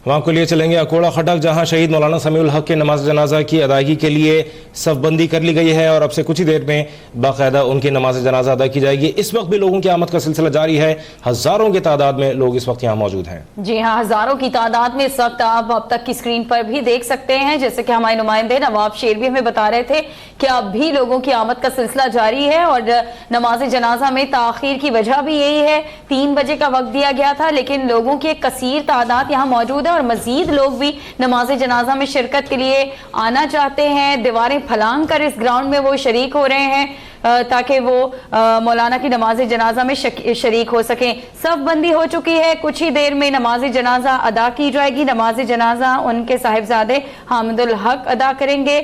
हम आपको लिए चलेंगे अकोड़ा खटक, जहां शहीद मौलाना समीउल हक के नमाज जनाजा की अदायगी के लिए सफबंदी कर ली गई है और अब से कुछ ही देर में बाकायदा उनकी नमाज जनाजा अदा की जाएगी। इस वक्त भी लोगों की आमद का सिलसिला जारी है। हजारों की तादाद में लोग इस वक्त यहाँ मौजूद हैं। जी हाँ, हजारों की तादाद में इस वक्त आप अब तक की स्क्रीन पर भी देख सकते हैं। जैसे कि हमारे नुमाइंदे नवाब शेर भी हमें बता रहे थे कि अब भी लोगों की आमद का सिलसिला जारी है और नमाज जनाजा में ताखीर की वजह भी यही है। 3 बजे का वक्त दिया गया था, लेकिन लोगों की एक कसीर तादाद यहाँ मौजूद है और मजीद लोग भी नमाज जनाजा में शिरकत के लिए आना चाहते हैं। दीवारें फलांग कर इस ग्राउंड में वो शरीक हो रहे हैं ताकि वो मौलाना की नमाज जनाजा में शरीक हो सकें। सफबंदी हो चुकी है, कुछ ही देर में नमाज जनाजा अदा की जाएगी। नमाज जनाजा उनके साहिबजादे हामिदुल हक अदा करेंगे।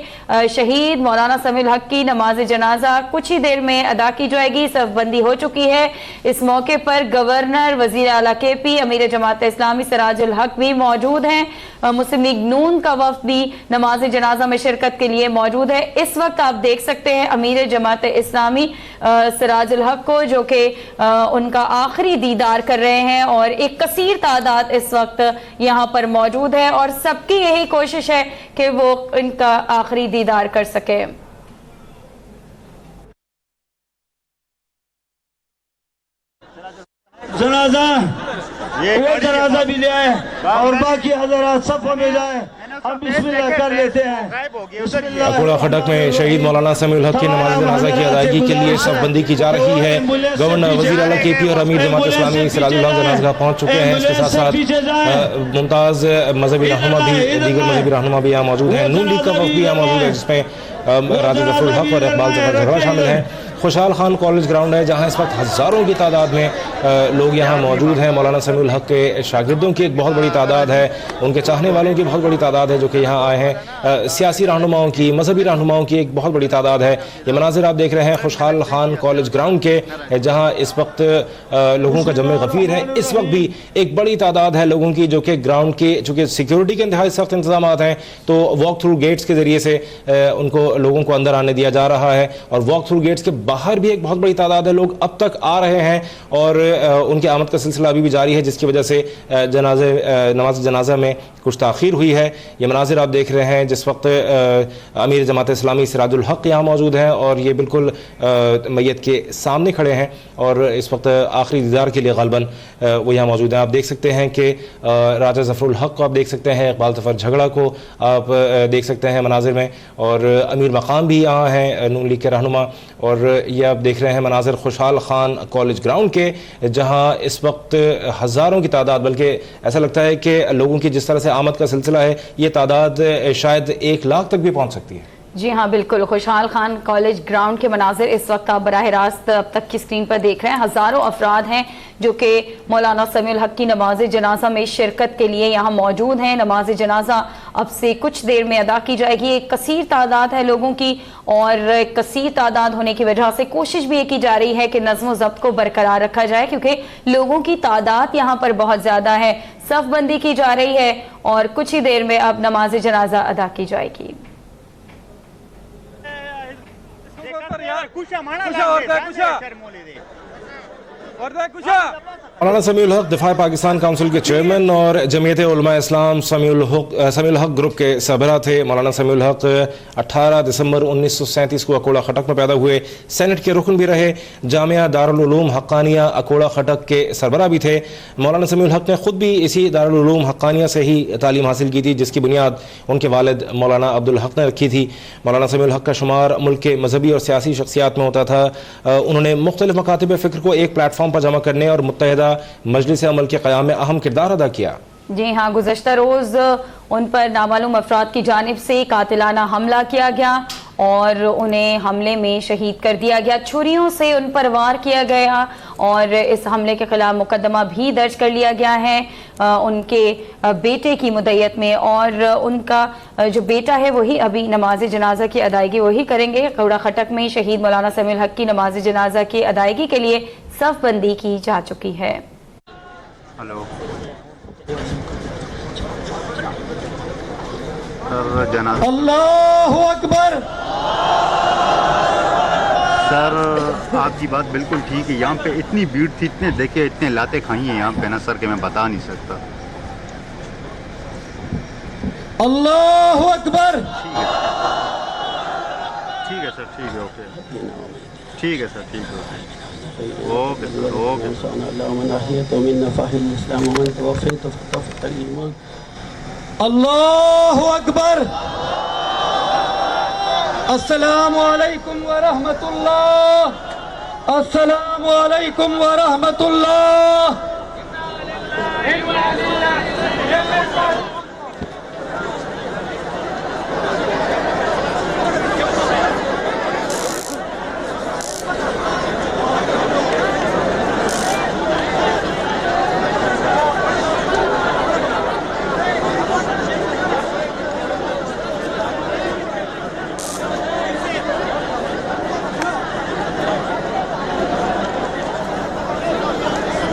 शहीद मौलाना समीउल हक की नमाज जनाजा कुछ ही देर में अदा की जाएगी। सफबंदी हो चुकी है। इस मौके पर गवर्नर, वजीर आला KP, अमीर जमात इस्लामी सिराजुल हक भी मौजूद हैं। मुस्लिम लीग नून का वफ्द भी नमाज जनाजा में शिरकत के लिए मौजूद है। इस वक्त आप देख सकते हैं अमीर जमात इस्लामी सिराजुल हक को, जो कि उनका आखिरी दीदार कर रहे हैं और एक कसीर तादाद इस वक्त यहाँ पर मौजूद है और सबकी यही कोशिश है कि वो इनका आखिरी दीदार कर सके। जनाजा वो जनाजा भी ले आए और बाकी हज़रात सफ़ों में जाए। हम बिस्मिल्लाह कर लेते हैं। अकोड़ा खटक में शहीद मौलाना समीउल हक की नमाज जनाजा की अदायगी के लिए सफबंदी की जा रही है। गवर्नर, वज़ीर आला KP और अमीर जमात इस्लामी सिराजुल हक जनाजा पहुंच चुके हैं। इसके साथ साथ मुमताज़ मजहबी रहनुमा भी, दीगर मजहबी रहनुमा भी यहाँ मौजूद हैं। नून लीग का वक्त भी यहाँ मौजूद है, जिसमें राजा जफरुल हक और इकबाल जफर झगड़ा शामिल हैं। खुशहाल खान कॉलेज ग्राउंड है, जहां इस वक्त हज़ारों की तादाद में लोग यहाँ मौजूद हैं। मौलाना समीउल हक के शागिर्दों की एक बहुत बड़ी तादाद है, उनके चाहने वालों की बहुत बड़ी तादाद है जो कि यहाँ आए हैं। सियासी रहनुमाओं की, मजहबी रहनुमाओं की एक बहुत बड़ी तादाद है। ये मनाजिर आप देख रहे हैं खुशहाल खान कॉलेज ग्राउंड के, जहाँ इस वक्त लोगों का जमे गफीर है। इस वक्त भी एक बड़ी तादाद है लोगों की जो कि ग्राउंड के, चूँकि सिक्योरिटी के इंतहाई सख्त इंतजाम हैं, तो वॉक थ्रू गेट्स के जरिए से उनको लोगों को अंदर आने दिया जा रहा है और वॉक थ्रू गेट्स के बाहर भी एक बहुत बड़ी तादाद है लोग अब तक आ रहे हैं और उनकी आमद का सिलसिला अभी भी जारी है, जिसकी वजह से नमाज जनाजा में कुछ ताखीर हुई है। ये मनाजिर आप देख रहे हैं जिस वक्त अमीर जमात इस्लामी सिराजुल हक यहाँ मौजूद हैं और ये बिल्कुल मैयत के सामने खड़े हैं और इस वक्त आखिरी दीदार के लिए ग़ालिबन वो यहाँ मौजूद हैं। आप देख सकते हैं कि राजा जफरुल हक को आप देख सकते हैं, इकबाल जफर झगड़ा को आप देख सकते हैं मनाजिर में, और अमीर मकाम भी यहाँ हैं, नून लीग के रहनुमा। और ये आप देख रहे हैं मनाजिर खुशहाल खान कॉलेज ग्राउंड के, जहाँ इस वक्त हज़ारों की तादाद, बल्कि ऐसा लगता है कि लोगों की जिस तरह से आमद का सिलसिला है, ये तादाद शायद 1 लाख तक भी पहुँच सकती है। जी हाँ, बिल्कुल। खुशहाल खान कॉलेज ग्राउंड के मनाजिर इस वक्त आप बराह रास्त अब तक की स्क्रीन पर देख रहे हैं। हज़ारों अफराद हैं जो कि मौलाना समीउल हक की नमाज जनाजा में शिरकत के लिए यहाँ मौजूद हैं। नमाज जनाजा अब से कुछ देर में अदा की जाएगी। एक कसीर तादाद है लोगों की और कसीर तादाद होने की वजह से कोशिश भी ये की जा रही है कि नज़्म ज़ब्त को बरकरार रखा जाए, क्योंकि लोगों की तादाद यहाँ पर बहुत ज़्यादा है। सफ़बंदी की जा रही है और कुछ ही देर में अब नमाज जनाजा अदा की जाएगी। मौलाना समीउल हक दिफा पाकिस्तान काउंसिल के चेयरमैन और जमीयत उलमा इस्लाम समीउल हक ग्रुप के सरबराह थे। मौलाना समीउल हक 18 दिसंबर 1937 को अकोड़ा खटक में पैदा हुए। सेनेट के रुकन भी रहे। जामिया दारुल उलूम हक्कानिया अकोड़ा खटक के सरबराह भी थे। मौलाना समीउल हक ने खुद भी इसी दारुल उलूम हक्कानिया से ही तालीम हासिल की थी, जिसकी बुनियाद उनके वालिद मौलाना अब्दुल हक ने रखी थी। मौलाना समीउल हक का शुमार मुल्क के मजहबी और सियासी शख्सियात में होता था। उन्होंने मुख्तलिफ मकातिब फ़िक्र को एक प्लेटफॉर्म पर जमा करने और मुत्तहिदा मजलिस अमल के क़याम में अहम किरदार अदा किया। जी हाँ, गुज़श्ता रोज़ उन पर नामालूम अफराद की जानिब से कातिलाना हमला किया गया और उन्हें हमले में शहीद कर दिया गया। छुरियों से उन पर वार किया गया और इस हमले के खिलाफ मुकदमा भी दर्ज कर लिया गया है उनके बेटे की मुद्दत में, और उनका जो बेटा है वही अभी नमाज जनाजा की अदायगी वही करेंगे। अकोड़ा खटक में शहीद मौलाना समीउल हक की नमाज जनाजा की अदायगी के लिए सफ़बंदी की जा चुकी है। हेलो अल्लाहु अकबर। सर आपकी बात बिल्कुल ठीक है। यहाँ पे इतनी भीड़ थी, इतने देखे, इतने लाते खाई हैं यहाँ पे ना सर, कि मैं बता नहीं सकता। अल्लाहु अकबर। ठीक है सर, ठीक है, ओके, ठीक है सर, ठीक है, ओके सर, ओके सर। अल्लाहु अकबर। अस्सलामु अलैकुम व रहमतुल्लाह, अस्सलामु अलैकुम व रहमतुल्लाह।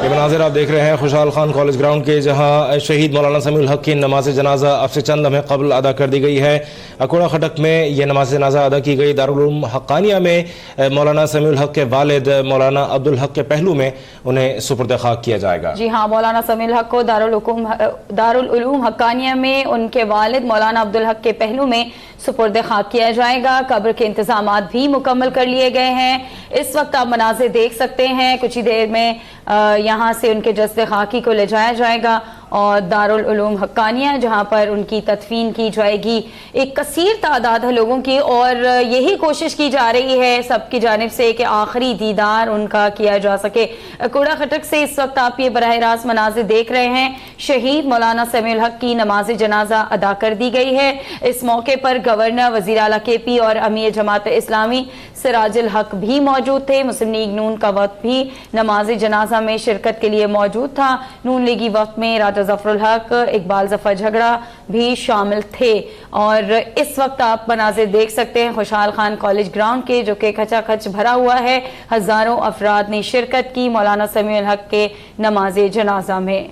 ये मनाजिर आप देख रहे हैं खुशहाल खान कॉलेज ग्राउंड के, जहां शहीद मौलाना समीउल हक की नमाज जनाजा अब से चंद लम्हे कबल अदा कर दी गई है। अकोड़ा खटक में यह नमाज जनाजा अदा की गई। दारुल उलूम हक्कानिया में मौलाना समीउल हक के वालिद मौलाना अब्दुल हक के पहलू में उन्हें सुपुर्द खाक किया जाएगा। जी हाँ, मौलाना समीउल हक को दारुल उलूम हक्कानिया में उनके वालिद मौलाना अब्दुल हक के पहलू में सुपुर्द खाक किया जाएगा। कब्र के इंतजाम भी मुकम्मल कर लिए गए हैं। इस वक्त आप मनाजिर देख सकते हैं। कुछ ही देर में यहाँ से उनके जस्द खाकी को ले जाया जाएगा और दारुल उलूम हक्कानिया, जहाँ पर उनकी तदफीन की जाएगी। एक कसीर तादाद है लोगों की और यही कोशिश की जा रही है सबकी जानिब से कि आखिरी दीदार उनका किया जा सके। कूड़ा खटक से इस वक्त आप ये बराह रास्त मनाजिर देख रहे हैं। शहीद मौलाना समीउल हक की नमाज जनाजा अदा कर दी गई है। इस मौके पर गवर्नर, वज़ीर आला KP और अमीर जमात इस्लामी सिराजुल हक भी मौजूद थे। मुस्लिम लीग नून का वक्त भी नमाज जनाजा में शिरकत के लिए मौजूद था। नून लीगी वक्त में राजा जफरुल हक, इकबाल जफर झगड़ा भी शामिल थे। और इस वक्त आप मनाजिर देख सकते हैं खुशहाल खान कॉलेज ग्राउंड के, जो कि खचाखच भरा हुआ है। हजारों अफराद ने शिरकत की मौलाना समीउल हक के नमाज जनाजा में।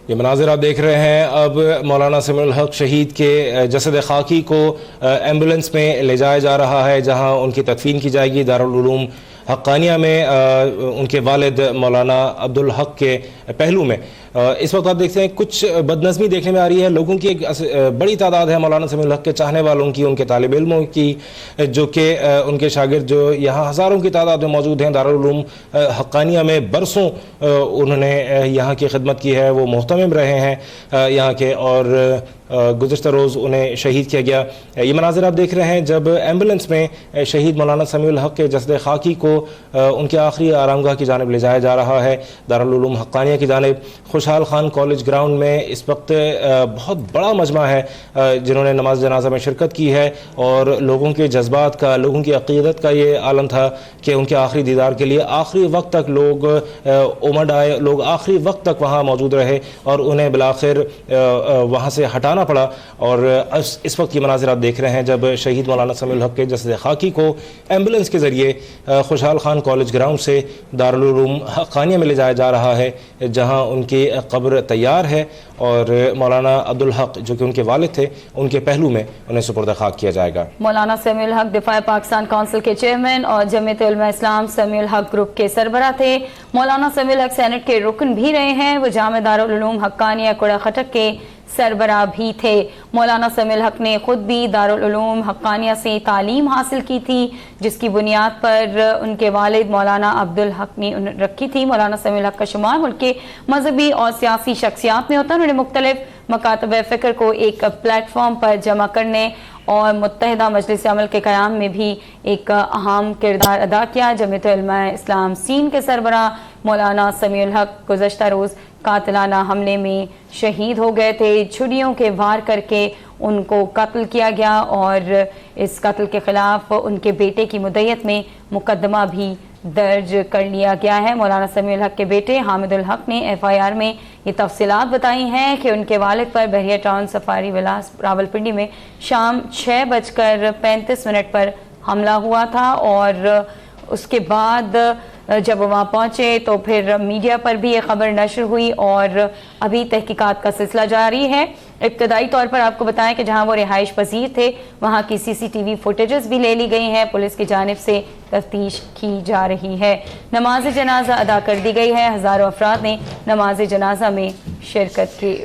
ये मनाजिर आप देख रहे हैं। अब मौलाना समीउल हक शहीद के जसद खाकी को एम्बुलेंस में ले जाया जा रहा है, जहां उनकी तदफीन की जाएगी दारुल उलूम हक्कानिया में उनके वालिद मौलाना अब्दुल हक के पहलू में। इस वक्त आप देखते हैं कुछ बदनज़मी देखने में आ रही है। लोगों की एक बड़ी तादाद है मौलाना समीउल हक के चाहने वालों की, उनके तालिब इल्मों की, जो कि उनके शागिर्द जो यहाँ हज़ारों की तादाद में मौजूद हैं। दारुल उलूम हक्कानिया में बरसों उन्होंने यहाँ की खिदमत की है, वो मोहतमिम रहे हैं यहाँ के, और गुज़श्ता रोज़ उन्हें शहीद किया गया। ये मनाजिर आप देख रहे हैं जब एम्बुलेंस में शहीद मौलाना समीउल हक के जसद खाकी को उनके आखिरी आरामगाह की जानिब ले जाया जा रहा है, दारुल उलूम हक्कानिया की जानिब। खुशहाल खान कॉलेज ग्राउंड में इस वक्त बहुत बड़ा मजमा है जिन्होंने नमाज जनाजा में शिरकत की है, और लोगों के जज्बात का, लोगों की अक़ीदत का ये आलम था कि उनके आखिरी दीदार के लिए आखिरी वक्त तक लोग उमड़ आए, लोग आखिरी वक्त तक वहाँ मौजूद रहे और उन्हें बिलाखिर वहाँ से हटाना पड़ा। और इस वक्त ये मनाजिर आप देख रहे हैं जब शहीद मौलाना समीउल हक के जसद खाकी को एम्बुलेंस के ज़रिए खुशहाल खान कॉलेज ग्राउंड से दारुल उलूम हक्कानिया में ले जाया जा रहा है, जहाँ उनकी कब्र तैयार है और मौलाना अब्दुल हक जो कि उनके वालिद थे, उनके पहलू में उन्हें सुपुर्द खाक किया जाएगा। मौलाना समीउल हक दिफा पाकिस्तान काउंसिल के चेयरमैन और जमीयत उलमा इस्लाम समीउल हक ग्रुप के सरबराह थे। मौलाना समीउल हक सेनेट के रुकन भी रहे हैं। वो जामे दारुल उलूम हक्कानिया कूड़ा खटक के सरबराह भी थे। मौलाना समीउल हक ने खुद भी दारुल उलूम हक्कानिया से तालीम हासिल की थी, जिसकी बुनियाद पर उनके वालिद मौलाना अब्दुल हक ने रखी थी। मौलाना समीउल हक का शुमार मुल्क के मजहबी और सियासी शख्सियात में होता है। उन्होंने मुख्तलिफ मकातब फ़िक्र को एक प्लेटफॉर्म पर जमा करने और मुत्तहिदा मजलिस अमल के क़याम में भी एक अहम किरदार अदा किया। जमीयत उलमा इस्लाम सीन के सरबराह मौलाना समीउल हक गुज़श्ता रोज़ कातिलाना हमले में शहीद हो गए थे। छुरियों के वार करके उनको कत्ल किया गया और इस कत्ल के खिलाफ उनके बेटे की मुद्दत में मुकदमा भी दर्ज कर लिया गया है। मौलाना समीउल हक के बेटे हामिदुल हक ने FIR में ये तफसीलात बताई हैं कि उनके वालिद पर बहरिया टाउन सफारी विलास रावलपिंडी में शाम 6:35 पर हमला हुआ था और उसके बाद जब वहाँ पहुँचे तो फिर मीडिया पर भी ये खबर नशर हुई और अभी तहकीकात का सिलसिला जारी है। इब्तदाई तौर पर आपको बताएं कि जहाँ वो रिहाइश पजीर थे वहाँ की CCTV फुटेजेस भी ले ली गई हैं। पुलिस की जानिब से तफ्तीश की जा रही है। नमाज जनाजा अदा कर दी गई है। हज़ारों अफराद ने नमाज जनाजा में शिरकत की।